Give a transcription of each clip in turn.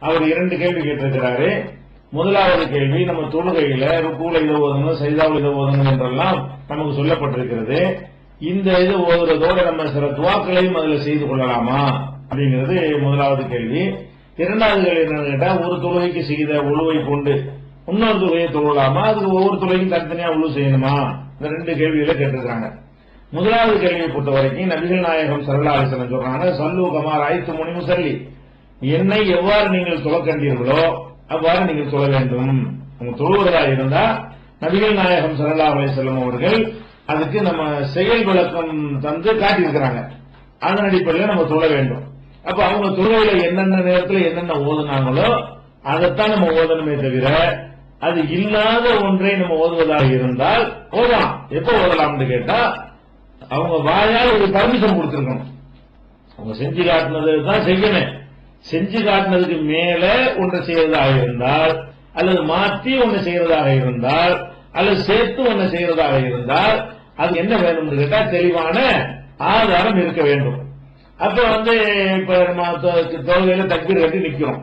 அவர் 2 கேள்வி கேட்டிருக்கிறாரு. முதலாவது கேள்வி, நம்ம தொழுகையில ருக்கூல இதை ஓதணும், சைதாவில் இதை ஓதணும் என்றெல்லாம் நமக்கு சொல்லப்பட்டிருக்கிறது. இந்த இது ஓதுறதோட நம்ம சில துவாக்களையும் அதுல செய்து கொள்ளலாமா அப்படிங்கிறது முதலாவது கேள்வி. இரண்டாவது கேள்வி என்னன்னு கேட்டா, ஒரு தொழுகைக்கு செய்த உழுவை கொண்டு இன்னொரு தொழுகையை தொழலாமா, அதுக்கு ஒவ்வொரு தொழுகையும் தனித்தனியா உழு செய்யணுமா, இந்த 2 கேள்விகளை கேட்டிருக்காங்க. முதலாவது கேள்வியை பொறுத்த வரைக்கும் நபிகள் நாயகம் ஸல்லல்லாஹு அலைஹி வஸல்லம் சொல்றாங்க, சல்லு கமா ரஅய்துமுனி முஸல்லி, என்னை எவ்வாறு நீங்கள் தொழ கண்டீர்களோ அவ்வாறு நீங்கள் தொழ வேண்டும். உங்க தொழுவதா இருந்தா நபிகள் நாயகம் ஸல்லல்லாஹு அலைஹி வஸல்லம் அவர்கள் அதுக்கு நம்ம செயல் விளக்கம் தந்து காட்டியிருக்கிறாங்க. அதன் அடிப்படையில் நம்ம தொழ வேண்டும். அப்ப அவங்க தொழுகையில என்னென்ன நேரத்தில் என்னென்ன ஓதுனாங்களோ அதைத்தான் நம்ம ஓதணுமே தவிர, அது இல்லாத ஒன்றை நம்ம ஓதுவதாக இருந்தால் ஓதலாம். எப்ப ஓதலாம்னு கேட்டா, அவங்க வாயால் ஒரு பர்மிஷன் கொடுத்திருக்கணும். அவங்க செஞ்சு காட்டினது தான் செய்யணும். செஞ்சு காட்டினதுக்கு மேல ஒன்றை செய்யறதாக இருந்தால், அல்லது மாற்றி ஒன்றை செய்யறதாக இருந்தால், அல்லது சேர்த்து ஒன்றை செய்யறதாக இருந்தால், அது என்ன வேணும் கேட்டா தெளிவான ஆதாரம் இருக்க வேண்டும். அப்ப இப்ப நம்ம தொழுகையில தக்பீர் கட்டி நிக்கிறோம்.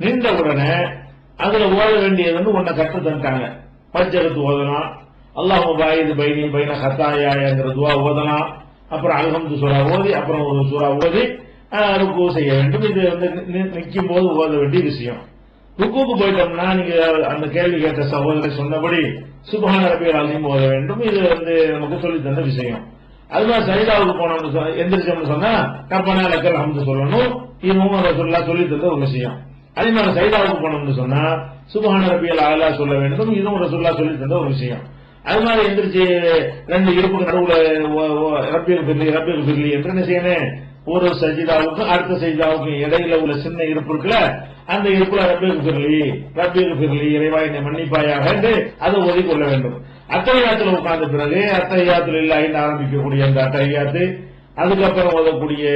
நின்ற உடனே அதுல ஓத வேண்டியது ஒன்றை கற்று தந்துட்டாங்க. பஞ்சகத்து ஓதலாம், அல்லாஹ் பாயிது பைனி பைன ஹத்தாயாங்கிற துவா ஓதலாம். அப்புறம் அல்ஹம்து சூரா ஓதி, அப்புறம் ஒரு சூரா ஓதி ருக்கு செய்ய வேண்டும். இது நிற்கும் போது ஓத வேண்டிய விஷயம். ருக்குக்கு போயிட்டோம்னா நீங்க அந்த கேள்வி கேட்ட சகோதரர் சொன்னபடி சுப்ஹான ரப்பியல் அஸீம் ஓத வேண்டும். இது நமக்கு சொல்லி தந்த விஷயம். அதுதான் சஜிதாவுக்கு போனோம்னு எந்திரிச்சோம்னு சொன்னா ரப்பனா லக்கல் ஹம்து சொல்லணும். இது முஹம்மது ரசூலுல்லாஹ் சொல்லி தந்த ஒரு விஷயம். அதே மாதிரி சஜிதாவுக்கு போனோம்னு சொன்னா சுப்ஹான ரப்பியல் அலா சொல்ல வேண்டும். இதுவும் ரசூலுல்லாஹ் சொல்லி தந்த ஒரு விஷயம். அது மாதிரி எந்திரிச்சு 2 இருப்புக்கு நடுவுல ரப்பியல் பிர்லி என்று என்ன செய்யணும், ஒரு சஜிதாவுக்கும் அடுத்த சஜிதாவுக்கும் இடையில உள்ள சின்ன இருப்பு இருக்குல்ல, அந்த இருப்புல ரப்பியல் பிர்லி இறைவா என்னை மன்னிப்பாயாக என்று அதை ஓதி கொள்ள வேண்டும். அத்தஹியாத்துல உட்கார்ந்த பிறகு அத்தஹியாத்துல இல்லாஹின்னு ஆரம்பிக்கக்கூடிய அந்த அத்தஹியாத்து, அதுக்கப்புறம் ஓதக்கூடிய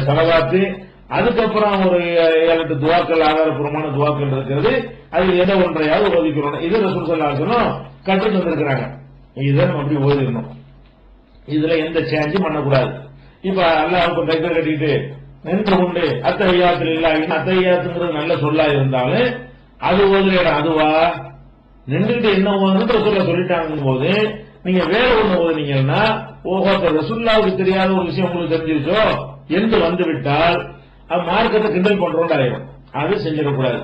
ஸலவாத்து, அதுக்கப்புறம் ஒரு 7-8 துவாக்கள், ஆதாரபூர்வமான துவாக்கள் இருக்கிறது. அது எதை ஒன்றையாவது ஓதிக்கிறோம். இது ரசூல் ஸல்லல்லாஹு அலைஹி வஸல்லம் கற்று தந்திருக்கிறாங்க. இதை நம்ம அப்படி ஓதிடணும். இதுல எந்த சேஞ்சும் பண்ணக்கூடாது. இப்ப அல்லாஹ்வுக்கு தக்பீர் கட்டிட்டு நின்று கொண்டு அத்தஹியாத்துல இல்லாஹின்னு, அத்தஹியாத்துங்கிறது நல்ல சொல்லா இருந்தாலும் அது ஓதுற இடம் அதுவா, நின்றுட்டு என்ன ஓதுன்னு ரசூலுல்லாஹ் சொல்லிட்டாங்க போது நீங்க வேற ஒண்ணு ஓதுனீங்கன்னா, ஓஹோ ரசூலுல்லாஹ்வுக்கு தெரியாத ஒரு விஷயம் உங்களுக்கு தெரிஞ்சிருச்சோ என்று வந்து விட்டால் அது மார்க்கத்தை கிண்டல் பண்றோம் ஆயிடும். அது செஞ்சிடக்கூடாது.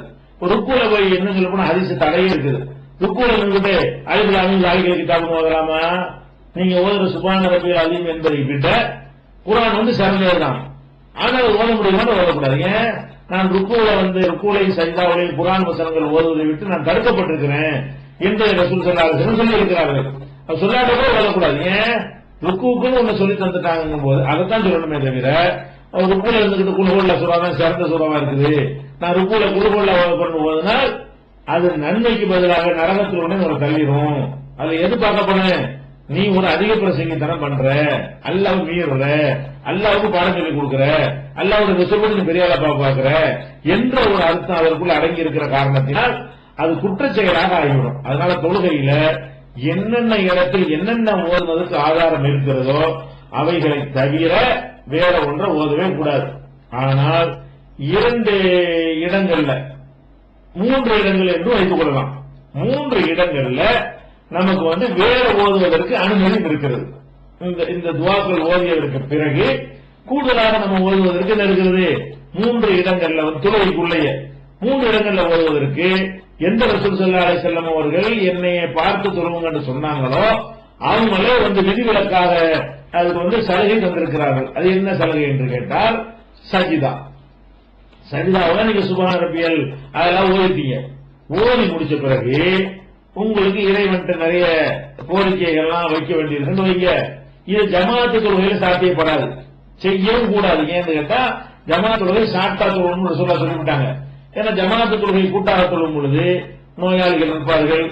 ருக்குல போய் என்ன சொல்ல போனா ஹதீஸ் தடையே இருக்குது. ருக்குல நின்றுட்டு அலிஃப் லாம் மீம் ஸாலிகல் கிதாப் ஓதலாமா? நீங்க ஓதுற சுப்ஹான ரப்பியல் அஸீம் என்பதை விட குர்ஆன் சிறந்ததுதான். ஆனால் ஓத முடியுமான்னு ஓதக்கூடாது. ஏன், நான் ருக்குலையும் சஜிதாவிலையும் குர்ஆன் வசனங்கள் ஓதுவதை விட்டு நான் தடுக்கப்பட்டிருக்கிறேன் என்று ரசூல் ஸல்லல்லாஹு அலைஹி வஸல்லம் சொல்லி இருக்கிறார்கள். சொல்லாத கூட ஓதக்கூடாது. ஏன், ருக்குவுக்குன்னு ஒண்ணு சொல்லி தந்துட்டாங்க போது அதைத்தான் சொல்லணுமே தவிர, ருக்குல இருந்துகிட்டு குல்ஹுவல்ல சூரா தான் சிறந்த சூறாவா இருக்குது, நான் ருக்குல குல்ஹுவல்ல கொண்டு ஓதுனால் அது நன்மைக்கு பதிலாக நரகத்தில் உடனே ஒரு தள்ளிடும். அது எது பார்க்கப்படும், நீ ஒரு அதிக பிரசங்கித்தனம் பண்ற, அல்லாஹ் மீறுற, அல்லாஹ்வுக்கு பாடம் சொல்லி கொடுக்கிற, அல்லாஹ்வுடைய ரசூலுக்கு பெரிய ஆளா பாக்குற என்ற ஒரு அர்த்தம் அதற்குள்ள அடங்கி இருக்கிற காரணத்தினால் அது குற்றச் செயலாக ஆகிவிடும். அதனால தொழுகையில என்னென்ன இடத்தில் என்னென்ன ஓதுவதற்கு ஆதாரம் இருக்கிறதோ அவைகளை தவிர வேற ஒன்றை ஓதவே கூடாது. ஆனால் 2 இடங்கள்ல 3 இடங்கள் என்று வைத்துக் கொள்ளலாம். 3 இடங்கள்ல நமக்கு வேற ஓதுவதற்கு அனுமதி இருக்கிறது. இந்த துவாக்கள் ஓதியதற்கு பிறகு கூடுதலாக நம்ம ஓதுவதற்கு என்ன இருக்கிறது, 3 இடங்கள்ல தொழுகைக்குள்ளேயே 3 இடங்கள்ல ஓதுவதற்கு எந்த ரசூல் ஸல்லல்லாஹு அலைஹி வஸல்லம் அவர்கள் என்னை பார்த்து தொழுவுங்கன்னு சொன்னாங்களோ அவங்களே விதிவிலக்காக அதுக்கு சலுகை தந்திருக்கிறார்கள். அது என்ன சலுகை என்று கேட்டால், சஜிதாவை நீங்க சுப்ஹான ரப்பியல் அதெல்லாம் ஓதிட்டீங்க. ஓதி முடிச்ச பிறகு உங்களுக்கு இறைவன்ட்ட நிறைய கோரிக்கைகள்லாம் வைக்க வேண்டியிருக்குன்னு வைங்க. இது ஜமாஅத்து தொழுகையில சாத்தியப்படாது, செய்யவும் கூடாது. ஏன்னு கேட்டா ஜமாஅத்து தொழுகை சாட்டா தொழுன்னு சொல்லிவிட்டாங்க. ஏன்னா ஜமாஅத்து தொழுகை கூட்டாக தொழும் பொழுது நோயாளிகள் இருப்பார்கள்,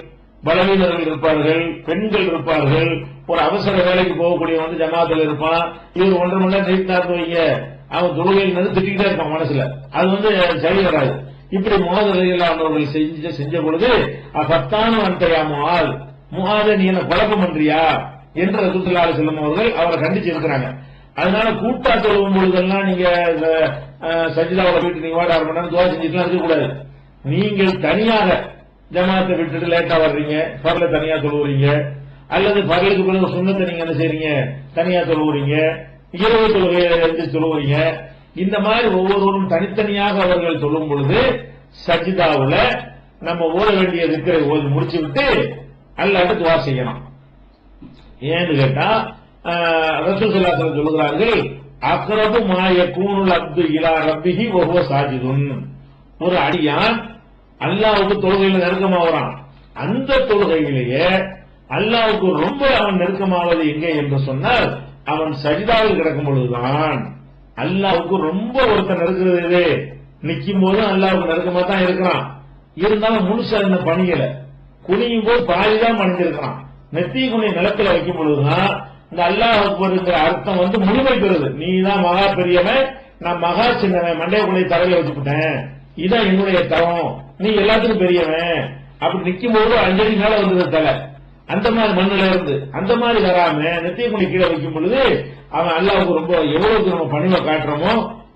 பலவீனர்கள் இருப்பார்கள், பெண்கள் இருப்பார்கள், ஒரு அவசர வேலைக்கு போகக்கூடிய ஜமாத்துல இருப்பான். இவர் 1.5 மணி நேரம் நீட்டாத்து வைங்க, அவன் தொழுகையில் திட்டிக்கிட்டே இருப்பான் மனசுல. அது சரி வராது. இப்படி முஹாதர்கள் செஞ்ச பொழுது அஃபத்தான அன்றையா முஹாத நீ என்ன குழப்பம் பண்றியா என்று ரசூலுல்லாஹி ஸல்லல்லாஹு அலைஹி வஸல்லம் அவர்கள் அவரை கண்டிச்சு இருக்கிறாங்க. அதனால கூட்டா தொழுவும் பொழுதெல்லாம் நீங்க சஜிதாவில் போயிட்டு நீங்க வாட 1/2 மணி நேரம் துவா செஞ்சுட்டுலாம் இருக்கக்கூடாது. நீங்கள் தனியாக ஜமாத்தை விட்டுட்டு லேட்டா வர்றீங்க, பரல தனியா தொழுவுறீங்க, அல்லது பரலுக்கு பிறகு சுண்ணத்தை நீங்க என்ன செய்றீங்க தனியா தொழுவுறீங்க, இரவு தொழுகையை எழுந்து தொழுவுறீங்க. இந்த மாதிரி ஒவ்வொருவரும் தனித்தனியாக அவர்கள் தொழும் பொழுது சஜிதாவுல நம்ம ஓத வேண்டிய திக்ரை ஓதி முடிச்சு விட்டு அல்லாஹ்வுக்கு துஆ செய்யலாம். ஏன்னு கேட்டா ரசூல் ஸல்லல்லாஹு அலைஹி வஸல்லம் சொல்கிறார்கள், அக்ரபு மா யகூனுல் அப்து இலா ரப்பிஹி வ ஹுவ சாஜிதுன். ஒரு அடியான் அல்லாஹ்வுக்கு தொழுகையில நெருக்கமாகறான், அந்த தொழுகையிலேயே அல்லாஹ்வுக்கு ரொம்ப அவன் நெருக்கமாவது எங்கே என்று சொன்னால் அவன் சஜிதாவில் கிடக்கும் பொழுதுதான். அல்லாஹ்வுக்கு ரொம்ப ஒருத்தன் நெருக்கிறது நிக்கும் போது அல்லாஹ்வுக்கு நெருக்கமா தான் இருக்கிறான். இருந்தாலும் முழுசா இந்த பணியல குனியும் போது பாதிதான் பணிஞ்சிருக்கிறான். நெத்தி குனி நிலத்துல வைக்கும் பொழுதுதான் இந்த அல்லாஹ் அக்பர்ங்கிற அர்த்தம் முழுமை பெறுது. நீ தான் மகா பெரியவன், நான் மகா சின்னவன், மண்டைய குனை தலையில வச்சுக்கிட்டேன், இதான் என்னுடைய தரம், நீ எல்லாத்துக்கும் பெரியவன். அப்படி நிக்கும் போது 5 அடி மேல வந்தது தலை, அந்த மாதிரி மண்ணில இருந்து அந்த மாதிரி வராம நெத்திய குனி கீழே வைக்கும் பொழுது அவன் அல்லாஹ்வுக்கு ரொம்ப எவ்வளவுக்கு நம்ம பணிவை காட்டுறோமோ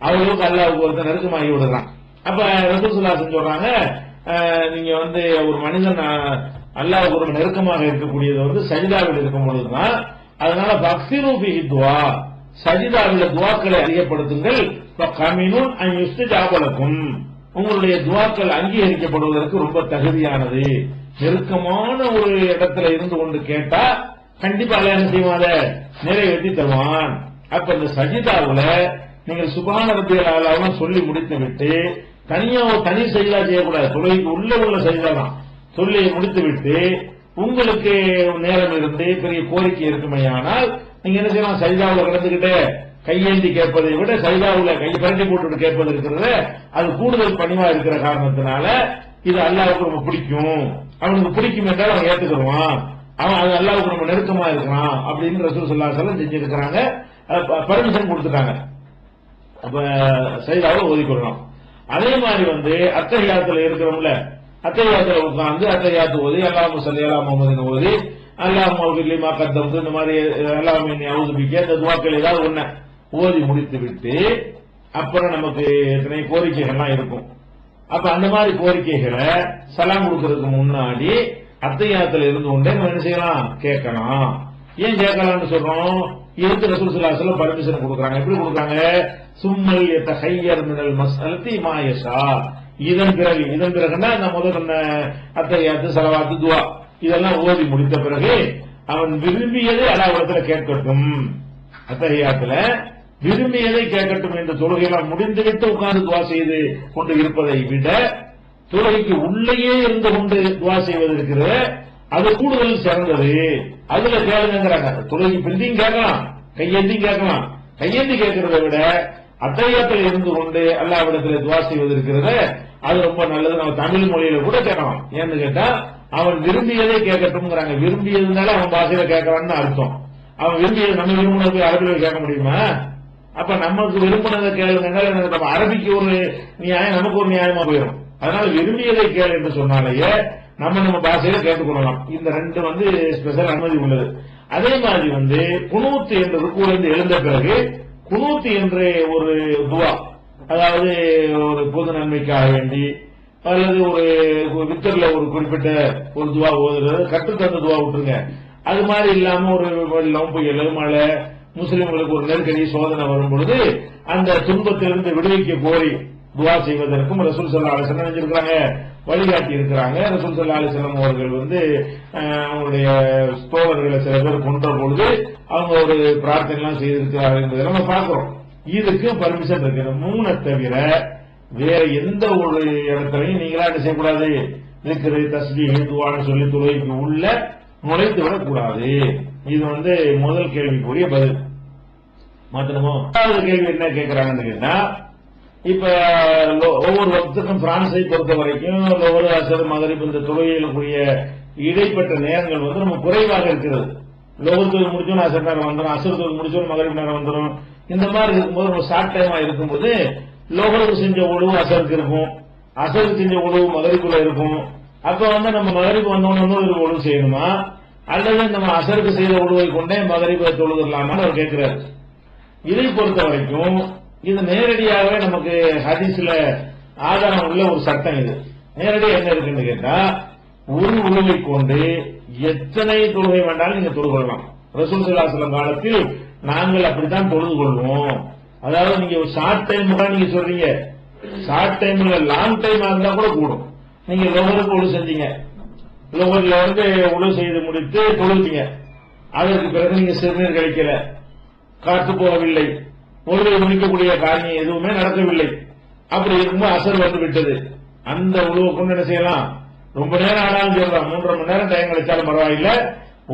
அவ்வளவுக்கு அல்லாஹ்வுக்கு ஒருத்தர் நெருக்கமாகி விடுறான். அப்ப ரசூல் ஸல்லல்லாஹு அலைஹி வஸல்லம் சொல்றாங்க, நீங்க ஒரு மனிதன் அல்லாஹ்வுக்கு ஒரு நெருக்கமாக இருக்கக்கூடியது சஜிதாவில் இருக்கும் பொழுதுதான். அதனால பக்ஸிரு பிஹி துஆ, சஜிதாவில் துஆக்களை அதிகப்படுத்துங்கள். ஃபகமினுன் அன் யுஸ்தஜாப லகும், உங்களுடைய துஆக்கள் அங்கீகரிக்கப்படுவதற்கு ரொம்ப தகுதியானது. நெருக்கமான ஒரு இடத்துல இருந்து கொண்டு கேட்டா கண்டிப்பா அல்லாஹ் என்ன செய்வான், நிறைவேற்றி தருவான். அப்ப இந்த சஜிதாவுல நீங்கள் சுப்ஹான ரப்பியல் அலா சொல்லி முடித்து விட்டு தனியா ஒரு தனி சஜிதா செய்யக்கூடாது. தொழுகைக்கு உள்ள சஜிதா தான். தொழுகையை முடித்து விட்டு உங்களுக்கு நேரம் இருந்து பெரிய கோரிக்கை இருக்குமையானால் நீங்க என்ன செய்யலாம், சஜிதாவுல கலந்துகிட்டு கையேந்தி கேட்பதை விட சஜிதாவுல கையை பரட்டி போட்டு கேட்பது இருக்கிறது அது கூடுதல் பணிவா இருக்கிற காரணத்தினால இது அல்லாஹ்வுக்கு ரொம்ப பிடிக்கும். அவனுக்கு பிடிக்கும் என்றால் அவன் ஏத்துக்குவான், அவன் அது அல்லாஹ்வுக்கு ரொம்ப நெருக்கமா இருக்கிறான் அப்படின்னு ரசூல் ஸல்லல்லாஹு அலைஹி வஸல்லம் செஞ்சிருக்கிறாங்க, பர்மிஷன் கொடுத்துட்டாங்க. அப்ப சஜிதாவை ஓதிக்கொள்ளலாம். அதே மாதிரி அத்தஹியாத்துல இருக்கிறோம்ல, அத்தஹியாத்துல உட்கார்ந்து அத்தஹியாத்து ஓதி அல்லாஹும்ம ஸல்லி அலா முஹம்மதின் ஓதி அல்லாஹும்ம ஃபிர் லிமா கத்தம்து இந்த மாதிரி அல்லாஹும்ம இன்னி அஊது பிக்க இந்த துஆக்கள் ஏதாவது ஒண்ணு ஓதி முடித்து விட்டு அப்புறம் நமக்கு எத்தனை கோரிக்கைகள்லாம் இருக்கும். அப்ப அந்த மாதிரி கோரிக்கைகளை சலாம் கொடுக்கறதுக்கு முன்னாடி அத்தஹியாத்துல இருந்து கொண்டே நம்ம என்ன செய்யலாம், கேட்கலாம். ஏன் கேட்கலாம்னு சொல்றோம், இதுக்கு ரசூல் ஸல்லல்லாஹு அலைஹி வஸல்லம் பர்மிஷன் கொடுக்குறாங்க. எப்படி கொடுக்குறாங்க, சும்மல் யதஹய்யர் மினல் மஸ்அலத்தி மா யஷா, இதன் பிறகுன்னா நான் முதல் சொன்ன அத்தஹியாத்து ஸலவாத்து துஆ இதெல்லாம் ஓதி முடித்த பிறகு அவன் விரும்பியதை அல்லாஹ்விடத்துல கேட்கட்டும். அத்தஹியாத்துல விரும்பியதை கேட்கட்டும் என்று தொழுகையெல்லாம் முடிந்துவிட்டு உட்கார்ந்து துஆ செய்து கொண்டு இருப்பதை விட தொழுகைக்கு உள்ளேயே இருந்து கொண்டு துஆ செய்வது இருக்கிறது அது கூடுதல் சிறந்தது. அதுல கேளுங்கிறாங்க. தொழுகைக்கு பிந்தியும் கேட்கலாம், கையேந்தியும் கேட்கலாம். கையேந்தி கேட்கறத விட அத்தஹியாத்தில் இருந்து கொண்டு அல்லாஹ்விடத்தில் துஆ செய்வது இருக்கிறது அது ரொம்ப நல்லது. நம்ம தமிழ் மொழியில கூட கேட்கலாம். ஏன்னு கேட்டா அவன் விரும்பியதை கேட்கட்டும்ங்கிறாங்க. விரும்பியதுனால அவன் பாஷையில கேட்கறான்னு அர்த்தம். அவன் விரும்பியது நம்ம விரும்பினது அரபியில் கேட்க முடியுமா? அப்ப நமக்கு விரும்பினதை கேளுங்க, நம்ம அரபிக்கு ஒரு நியாயம் நமக்கு ஒரு நியாயமா போயிடும். அதனால விரும்பியதை கேளு என்று சொன்னாலேயே நம்ம பாஷையில கேட்டுக்கொள்ளலாம். இந்த ரெண்டு ஸ்பெஷல் அனுமதி உள்ளது. அதே மாதிரி குனூத் என்ற ருக்குவிலிருந்து எழுந்த பிறகு குனூத் என்ற ஒரு துவா, அதாவது ஒரு பொது நன்மைக்காக வேண்டி அல்லது ஒரு வித்தர்ல ஒரு குறிப்பிட்ட ஒரு துவா ஓதுறது, கற்றுத்தந்த துவா விட்டுருங்க. அது மாதிரி இல்லாம ஒரு வெள்ளம் புயல் மழை முஸ்லிம்களுக்கு ஒரு நெருக்கடி சோதனை வரும் பொழுது அந்த துன்பத்திலிருந்து விடுவிக்க கோரி துவா செய்வதற்கும் ரசூல் ஸல்லல்லாஹு அலைஹி வஸல்லம் செஞ்சிருக்காங்க, வழிகாட்டி இருக்கிறாங்க. ரசூல் ஸல்லல்லாஹு அலைஹி வஸல்லம் அவர்கள் அவங்களுடைய தோழர்களை சில பேர் கொன்ற பொழுது அவங்க ஒரு பிரார்த்தனை எல்லாம் செய்திருக்கிறார்கள் என்பதை நம்ம பார்க்கிறோம். இதுக்கு பர்மிஷன் இருக்கு. 3 தவிர வேற எந்த ஒரு இடத்துலையும் நீங்களா என்ன செய்யக்கூடாது, இருக்கிற தஸ்பீஹ் துஆன்னு சொல்லி தொழுகைக்கு உள்ள நுழைத்து விடக்கூடாது. இது முதல் கேள்விக்குரிய பதில். மாத்திரமோ கேள்வி என்ன கேட்கிறாங்கன்னு கேட்டா, இப்ப ஒவ்வொரு வக்துக்கும் பிரான்ஸை பொறுத்த வரைக்கும் ஒவ்வொரு அசர் மகரிப் இந்த தொழுகைகளுக்குரிய இடைப்பட்ட நேரங்கள் நம்ம குறைவாக இருக்கிறது. லோகர் தொழில் முடிச்சோன்னு அசர் நேரம் வந்துடும், அசர் தொழில் முடிச்சோன்னு மகரிப் நேரம் வந்துடும். இந்த மாதிரி இருக்கும்போது நம்ம ஷார்ட் டைமா இருக்கும்போது லோகருக்கு செஞ்ச உழவு அசருக்கு இருக்கும், அசருக்கு செஞ்ச உழவு மகரிப்புல இருக்கும். அப்ப நம்ம மகரிப்பு வந்தோன்னு உழவு செய்யணுமா அல்லது நம்ம அசருக்கு செய்த உழவை கொண்டே மகரிப்பை தொழுதலாமான்னு அவர் கேட்கிறாரு. இதை பொறுத்த வரைக்கும் இது நேரடியாகவே நமக்கு ஹதீஸ்ல ஆதாரம் உள்ள ஒரு சட்டம். இது நேரடியாக என்ன இருக்குன்னு கேட்டா, ஒரு உழுவை கொண்டு எத்தனை தொழுகை வேண்டாலும் நீங்க தொழுது கொள்ளலாம். ரசூல் ஸல்லல்லாஹு அலைஹி வஸல்லம் காலத்தில் நாங்கள் அப்படித்தான் தொழுது கொள்வோம். அதாவது நீங்க ஒரு ஷார்ட் டைம் நீங்க சொல்றீங்க, ஷார்ட் டைம்ல லாங் டைம் இருந்தா கூட கூடும். நீங்க லோகருக்கு உழு செஞ்சீங்க, லோகர்ல உழு செய்து முடித்து தொழுத்தீங்க, அதற்கு பிறகு நீங்க சிறுநீர் கழிக்கல, காத்து போகவில்லை, ஒழுவை முடிக்கக்கூடிய காரியம் எதுவுமே நடக்கவில்லை. அப்படி இருக்கும்போது அசர் வந்து விட்டது. அந்த உழுவை கொண்டு என்ன செய்யலாம்? ரொம்ப நேரம் ஆனாலும் சொல்லலாம், 3.5 மணி நேரம் டைம் கிடைச்சாலும் பரவாயில்லை.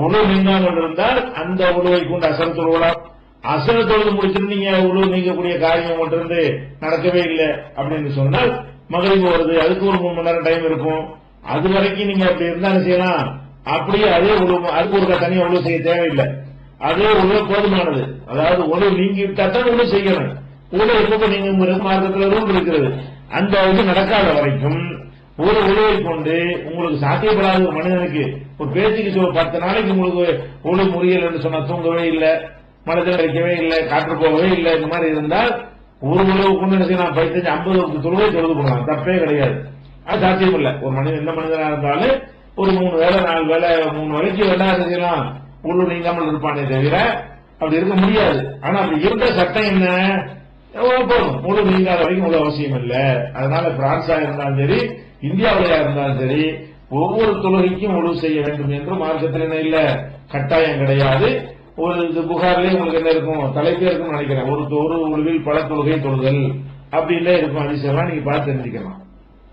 உழு நீங்காமல் இருந்தால் அந்த உழுவை கொண்டு அசர் தொழுவலாம். அசர் தொழுது முடிச்சுட்டு நீங்க உழு நீங்கக்கூடிய காரியம் உங்கள்கிட்ட இருந்து நடக்கவே இல்லை அப்படின்னு சொன்னால் மகரிப் வருது, அதுக்கு ஒரு 3 மணி நேரம் டைம் இருக்கும். அது வரைக்கும் நீங்க அப்படி இருந்தா என்ன செய்யலாம்? அப்படியே அதே உழு, அதுக்கு ஒரு தனியாக உழு செய்ய தேவையில்லை, அதே உழவு போதுமானது. அதாவது உழவு நீங்கி விட்டா தான் உழவு செய்யணும். உழவு எப்ப நீங்க மார்க்கத்தில் ரூல் இருக்கிறது. அந்த இது நடக்காத வரைக்கும் ஒரு உழவை கொண்டு உங்களுக்கு சாத்தியப்படாத ஒரு மனிதனுக்கு ஒரு பேச்சுக்கு 10 நாளைக்கு உங்களுக்கு உழவு முறியல் என்று சொன்னா தூங்கவே இல்லை, மனதில் வைக்கவே இல்லை, காற்று போகவே இல்லை, இந்த மாதிரி இருந்தால் ஒரு உழவு கொண்டு என்ன செய்யலாம்? 50 தொழுவை தொழுது கொள்ளலாம், தப்பே கிடையாது. அது சாத்தியம் இல்லை. ஒரு மனிதன் எந்த மனிதனா இருந்தாலும் ஒரு 3 வேளை 4 வேளை 3 வேளைக்கு வேணா என்ன செய்யலாம்? உழு நீங்காமல் இருப்பானே தவிர அப்படி இருக்க முடியாது. ஆனா அப்படி இருந்த சட்டம் என்ன? போதும், முழு நீங்காத வரைக்கும் உள்ள அவசியம் இல்லை. அதனால பிரான்ஸா இருந்தாலும் சரி, இந்தியாவிலையா இருந்தாலும் சரி, ஒவ்வொரு தொழுகைக்கும் உழு செய்ய வேண்டும் என்று மார்க்கத்தில் என்ன இல்ல, கட்டாயம் கிடையாது. ஒரு புகார்லயே உங்களுக்கு என்ன இருக்கும், தலைப்பே இருக்கும்னு நினைக்கிறேன், ஒரு உழுவில் பல தொழுகை தொழுதல் அப்படின்னு இருக்கும். அதிசயம்லாம் நீங்க பார்த்து தெரிஞ்சுக்கலாம்.